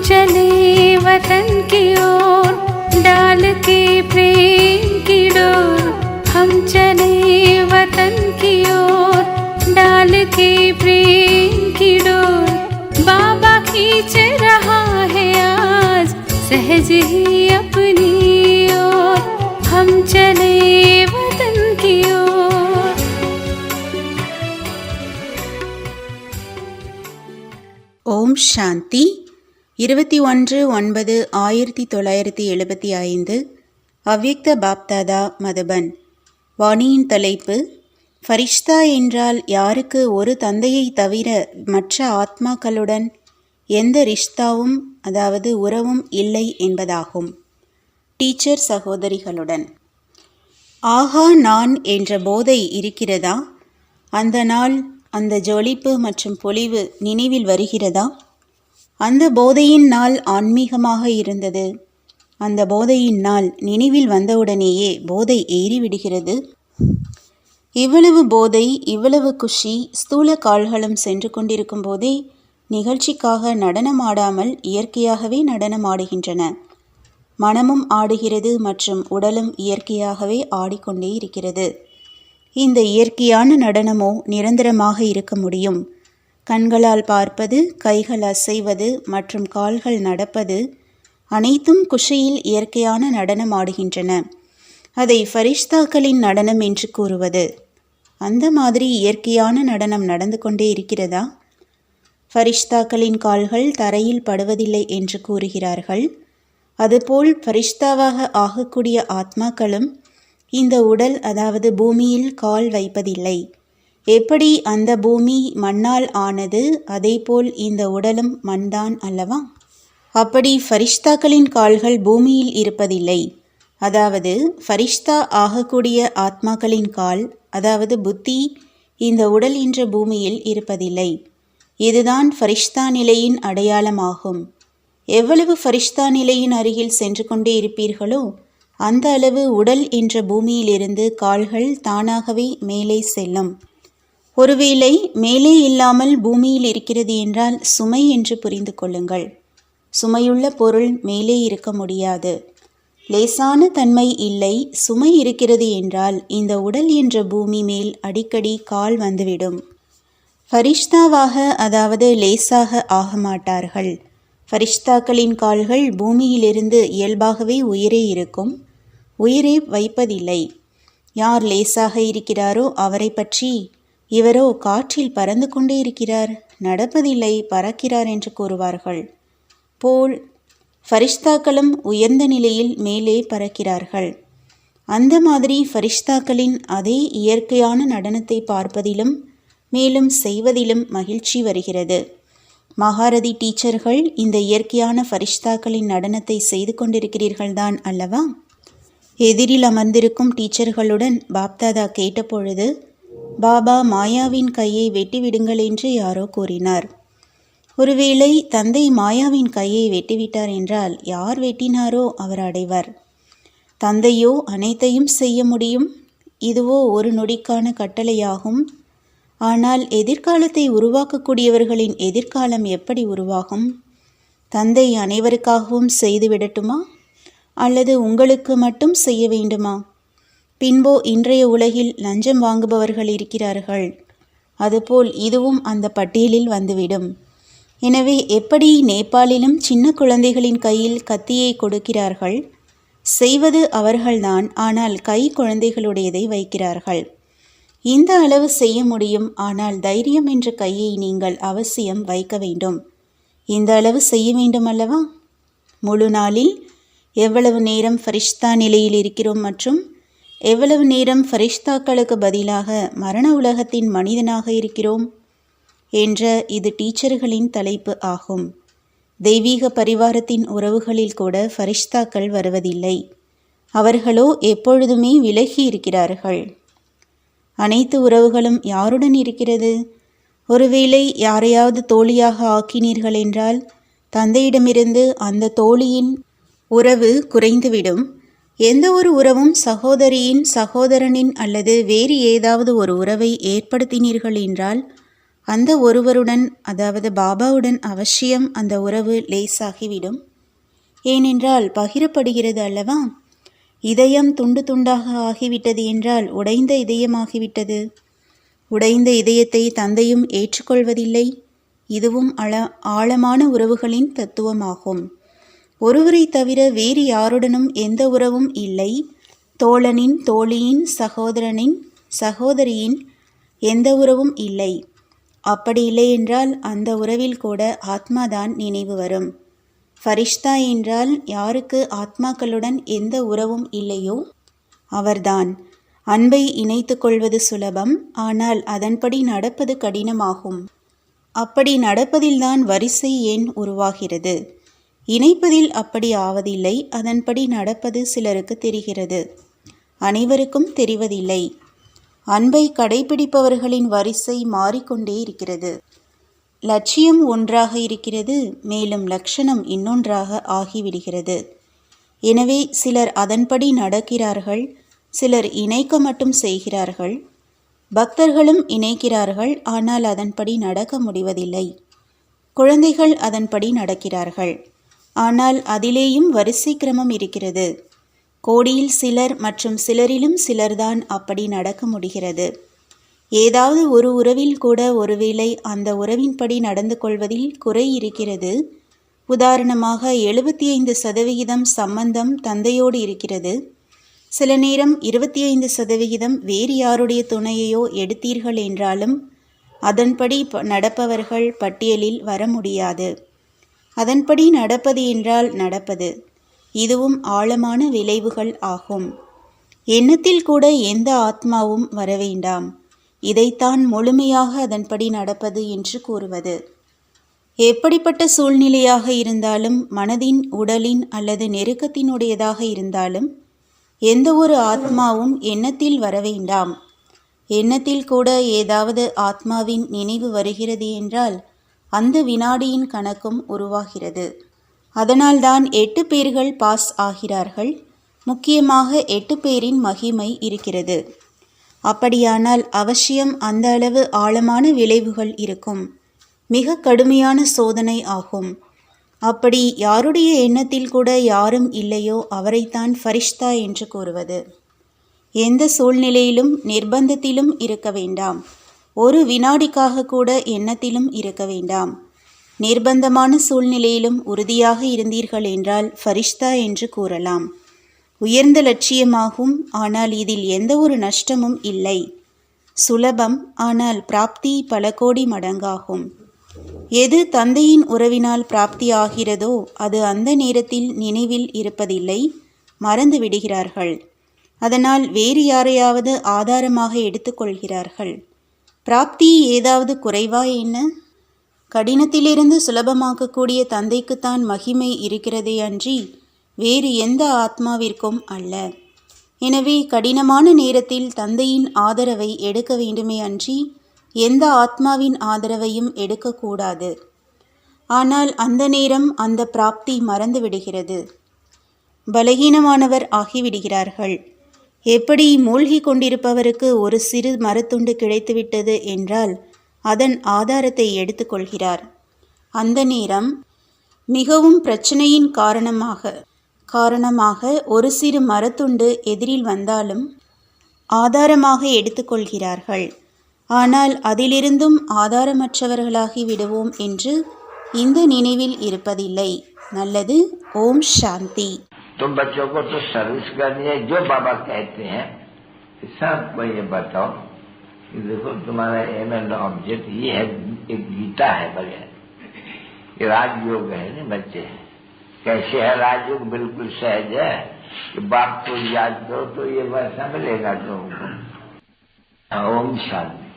चले वतन की ओर डाल के प्रेम की डोर। हम चले वतन की ओर डाल के प्रेम की डोर। बाबा खींच रहा है आज सहज ही अपनी ओर। हम चले वतन की ओर। ஓம் சாந்தி. 21/9/1975 அவ்யக்த பாப்தாதா மதுபன். வாணியின் தலைப்பு: ஃபரிஷ்தா என்றால் யாருக்கு ஒரு தந்தையை தவிர மற்ற ஆத்மாக்களுடன் எந்த ரிஷ்தாவும் அதாவது உறவும் இல்லை என்பதாகும். டீச்சர் சகோதரிகளுடன் ஆஹா நான் என்ற போதை இருக்கிறதா? அந்த நாள், அந்த ஜொலிப்பு மற்றும் பொலிவு நினைவில் வருகிறதா? அந்த போதையின் நாள் ஆன்மீகமாக இருந்தது. அந்த போதையின் நாள் நினைவில் வந்தவுடனேயே போதை ஏறிவிடுகிறது. இவ்வளவு போதை, இவ்வளவு குஷி ஸ்தூல கால்களும் சென்று கொண்டிருக்கும் போதே நிகழ்ச்சிக்காக நடனமாடாமல் இயற்கையாகவே நடனமாடுகின்றன. மனமும் ஆடுகிறது மற்றும் உடலும் இயற்கையாகவே ஆடிக்கொண்டே இருக்கிறது. இந்த இயற்கையான நடனமோ நிரந்தரமாக இருக்க முடியும். கண்களால் பார்ப்பது, கைகள் அசைவது மற்றும் கால்கள் நடப்பது அனைத்தும் குஷியில் இயற்கையான நடனம் ஆடுகின்றன. அதை ஃபரிஷ்தாக்களின் நடனம் என்று கூறுவது. அந்த மாதிரி இயற்கையான நடனம் நடந்து கொண்டே இருக்கிறதா? ஃபரிஷ்தாக்களின் கால்கள் தரையில் படுவதில்லை என்று கூறுகிறார்கள். அதுபோல் ஃபரிஷ்தாவாக ஆகக்கூடிய ஆத்மாக்களும் இந்த உடல் அதாவது பூமியில் கால் வைப்பதில்லை. எப்படி அந்த பூமி மண்ணால் ஆனது, அதேபோல் இந்த உடலும் மண்தான் அல்லவா? அப்படி ஃபரிஷ்தாக்களின் கால்கள் பூமியில் இருப்பதில்லை. அதாவது ஃபரிஷ்தா ஆகக்கூடிய ஆத்மாக்களின் கால் அதாவது புத்தி இந்த உடல் என்ற பூமியில் இருப்பதில்லை. இதுதான் ஃபரிஷ்தா நிலையின் அடையாளமாகும். எவ்வளவு ஃபரிஷ்தா நிலையின் அருகில் சென்று கொண்டே இருப்பீர்களோ அந்த அளவு உடல் என்ற பூமியிலிருந்து கால்கள் தானாகவே மேலே செல்லும். ஒருவேளை மேலே இல்லாமல் பூமியில் இருக்கிறது என்றால் சுமை என்று புரிந்து கொள்ளுங்கள். சுமையுள்ள பொருள் மேலே இருக்க முடியாது. லேசான தன்மை இல்லை. சுமை இருக்கிறது என்றால் இந்த உடல் என்ற பூமி மேல் அடிக்கடி கால் வந்துவிடும். ஃபரிஷ்தாவாக அதாவது லேசாக ஆக மாட்டார்கள். ஃபரிஷ்தாக்களின் கால்கள் பூமியிலிருந்து இயல்பாகவே உயிரே இருக்கும். உயிரை வைப்பதில்லை. யார் லேசாக இருக்கிறாரோ அவரை பற்றி இவரோ காற்றில் பறந்து கொண்டே இருக்கிறார், நடப்பதில்லை, பறக்கிறார் என்று கூறுவார்கள். போல் ஃபரிஷ்தாக்களும் உயர்ந்த நிலையில் மேலே பறக்கிறார்கள். அந்த மாதிரி ஃபரிஷ்தாக்களின் அதே இயற்கையான நடனத்தை பார்ப்பதிலும் மேலும் செய்வதிலும் மகிழ்ச்சி வருகிறது. மகாரதி டீச்சர்கள் இந்த இயற்கையான ஃபரிஷ்தாக்களின் நடனத்தை செய்து கொண்டிருக்கிறீர்கள்தான் அல்லவா? எதிரில் அமர்ந்திருக்கும் டீச்சர்களுடன் பாப்தாதா கேட்டபொழுது, பாபா மாயாவின் கையை வெட்டிவிடுங்கள் என்று யாரோ கூறினார். ஒருவேளை தந்தை மாயாவின் கையை வெட்டிவிட்டார் என்றால் யார் வெட்டினாரோ அவர் அடைவர். தந்தையோ அனைத்தையும் செய்ய முடியும். இதுவோ ஒரு நொடிக்கான கட்டளையாகும். ஆனால் எதிர்காலத்தை உருவாக்கக்கூடியவர்களின் எதிர்காலம் எப்படி உருவாகும்? தந்தை அனைவருக்காகவும் செய்துவிடட்டுமா அல்லது உங்களுக்கு மட்டும் செய்ய வேண்டுமா? பின்போ இன்றைய உலகில் லஞ்சம் வாங்குபவர்கள் இருக்கிறார்கள். அதுபோல் இதுவும் அந்த பட்டியலில் வந்துவிடும். எனவே எப்படி நேபாளிலும் சின்ன குழந்தைகளின் கையில் கத்தியை கொடுக்கிறார்கள்? செய்வது அவர்கள்தான், ஆனால் கை குழந்தைகளுடையதை வைக்கிறார்கள். இந்த அளவு செய்ய முடியும், ஆனால் தைரியம் என்ற கையை நீங்கள் அவசியம் வைக்க வேண்டும். இந்த அளவு செய்ய வேண்டும் அல்லவா? முழு நாளில் எவ்வளவு நேரம் ஃபரிஷ்தா நிலையில் இருக்கிறோம் மற்றும் எவ்வளவு நேரம் ஃபரிஷ்தாக்களுக்கு பதிலாக மரண உலகத்தின் மனிதனாக இருக்கிறோம் என்ற இது டீச்சர்களின் தலைப்பு ஆகும். தெய்வீக பரிவாரத்தின் உறவுகளில் கூட ஃபரிஷ்தாக்கள் வருவதில்லை. அவர்களோ எப்பொழுதுமே விலகி இருக்கிறார்கள். அனைத்து உறவுகளும் யாருடன் இருக்கிறது? ஒருவேளை யாரையாவது தோழியாக ஆக்கினீர்கள் என்றால் தந்தையிடமிருந்து அந்த தோழியின் உறவு குறைந்துவிடும். எந்த ஒரு உறவும் சகோதரியின், சகோதரனின் அல்லது வேறு ஏதாவது ஒரு உறவை ஏற்படுத்தினீர்கள் என்றால் அந்த ஒருவருடன், அதாவது பாபாவுடன் அவசியம் அந்த உறவு லேசாகிவிடும். ஏனென்றால் பகிரப்படுகிறது அல்லவா? இதயம் துண்டு துண்டாக ஆகிவிட்டது என்றால் உடைந்த இதயமாகிவிட்டது. உடைந்த இதயத்தை தந்தையும் ஏற்றுக்கொள்வதில்லை. இதுவும் ஆழமான உறவுகளின் தத்துவமாகும். ஒருவரை தவிர வேறு யாருடனும் எந்த உறவும் இல்லை. தோழனின், தோழியின், சகோதரனின், சகோதரியின் எந்த உறவும் இல்லை. அப்படி இல்லை என்றால் அந்த உறவில் கூட ஆத்மாதான் நினைவு வரும். ஃபரிஷ்தா என்றால் யாருக்கு ஆத்மாக்களுடன் எந்த உறவும் இல்லையோ அவர்தான். அன்பை இணைத்து கொள்வது சுலபம், ஆனால் அதன்படி நடப்பது கடினமாகும். அப்படி நடப்பதில்தான் வரிசை எண் உருவாகிறது. இணைப்பதில் அப்படி ஆவதில்லை. அதன்படி நடப்பது சிலருக்கு தெரிகிறது, அனைவருக்கும் தெரிவதில்லை. அன்பை கடைபிடிப்பவர்களின் வரிசை மாறிக்கொண்டே இருக்கிறது. லட்சியம் ஒன்றாக இருக்கிறது, மேலும் லட்சணம் இன்னொன்றாக ஆகிவிடுகிறது. எனவே சிலர் அதன்படி நடக்கிறார்கள், சிலர் இணைக்க மட்டும் செய்கிறார்கள். பக்தர்களும் இணைக்கிறார்கள், ஆனால் அதன்படி நடக்க முடிவதில்லை. குழந்தைகள் அதன்படி நடக்கிறார்கள், ஆனால் அதிலேயும் வரிசை கிரமம் இருக்கிறது. கோடியில் சிலர் மற்றும் சிலரிலும் சிலர்தான் அப்படி நடக்க முடிகிறது. ஏதாவது ஒரு உறவில் கூட ஒருவேளை அந்த உறவின்படி நடந்து கொள்வதில் குறை இருக்கிறது. உதாரணமாக 75% சம்பந்தம் தந்தையோடு இருக்கிறது. சில நேரம் 25% வேறு யாருடைய துணையையோ எடுத்தீர்கள் என்றாலும் அதன்படி நடப்பவர்கள் பட்டியலில் வர முடியாது. அதன்படி நடப்பது என்றால் நடப்பது. இதுவும் ஆழமான விளைவுகள் ஆகும். எண்ணத்தில் கூட எந்த ஆத்மாவும் வரவேண்டாம். இதைத்தான் முழுமையாக அதன்படி நடப்பது என்று கூறுவது. எப்படிப்பட்ட சூழ்நிலையாக இருந்தாலும், மனதின், உடலின் அல்லது நெருக்கத்தினுடையதாக இருந்தாலும் எந்த ஒரு ஆத்மாவும் எண்ணத்தில் வரவேண்டாம். எண்ணத்தில் கூட ஏதாவது ஆத்மாவின் நினைவு வருகிறது என்றால் அந்த வினாடியின் கணக்கும் உருவாகிறது. அதனால்தான் 8 பேர்கள் பாஸ் ஆகிறார்கள். முக்கியமாக 8 பேரின் மகிமை இருக்கிறது. அப்படியானால் அவசியம் அந்த அளவு ஆழமான விளைவுகள் இருக்கும். மிக கடுமையான சோதனை ஆகும். அப்படி யாருடைய எண்ணத்தில் கூட யாரும் இல்லையோ அவரைத்தான் ஃபரிஷ்தா என்று கூறுவது. எந்த சூழ்நிலையிலும் நிர்பந்தத்திலும் இருக்க வேண்டாம். ஒரு வினாடிக்காக கூட எண்ணத்திலும் இருக்க வேண்டாம். நிர்பந்தமான சூழ்நிலையிலும் உறுதியாக இருந்தீர்கள் என்றால் ஃபரிஷ்தா என்று கூறலாம். உயர்ந்த லட்சியமாகும், ஆனால் இதில் எந்த ஒரு நஷ்டமும் இல்லை. சுலபம், ஆனால் பிராப்தி பல கோடி மடங்காகும். எது தந்தையின் உறவினால் பிராப்தி ஆகிறதோ அது அந்த நேரத்தில் நினைவில் இருப்பதில்லை, மறந்து விடுகிறார்கள். அதனால் வேறு யாரையாவது ஆதாரமாக எடுத்துக்கொள்கிறார்கள். பிராப்தி ஏதாவது குறைவா என்ன? கடினத்திலிருந்து சுலபமாக்கக்கூடிய தந்தைக்குத்தான் மகிமை இருக்கிறதே அன்றி வேறு எந்த ஆத்மாவிற்கும் அல்ல. எனவே கடினமான நேரத்தில் தந்தையின் ஆதரவை எடுக்க வேண்டுமே அன்றி எந்த ஆத்மாவின் ஆதரவையும் எடுக்கக்கூடாது. ஆனால் அந்த நேரம் அந்த பிராப்தி மறந்து விடுகிறது. பலகீனமானவர் ஆகிவிடுகிறார்கள். எப்படி மூழ்கி கொண்டிருப்பவருக்கு ஒரு சிறு மரத்துண்டு கிடைத்துவிட்டது என்றால் அதன் ஆதாரத்தை எடுத்துக்கொள்கிறார். அந்த நேரம் மிகவும் பிரச்சனையின் காரணமாக ஒரு சிறு மரத்துண்டு எதிரில் வந்தாலும் ஆதாரமாக எடுத்துக்கொள்கிறார்கள். ஆனால் அதிலிருந்தும் ஆதாரமற்றவர்களாகி விடுவோம் என்று இந்த நினைவில் இருப்பதில்லை. நல்லது. ஓம் சாந்தி. तो बच्चों को तो सर्विस करनी है, जो बाबा कहते हैं सबको ये बताओ कि देखो तुम्हारा एम एंड ऑब्जेक्ट ये है, एक गीता है बढ़िया, ये राजयोग है ना बच्चे। कैसे है राजयोग? बिल्कुल सहज है कि बाप को याद करो तो ये वैसा मिलेगा तुमको। ओम शांति।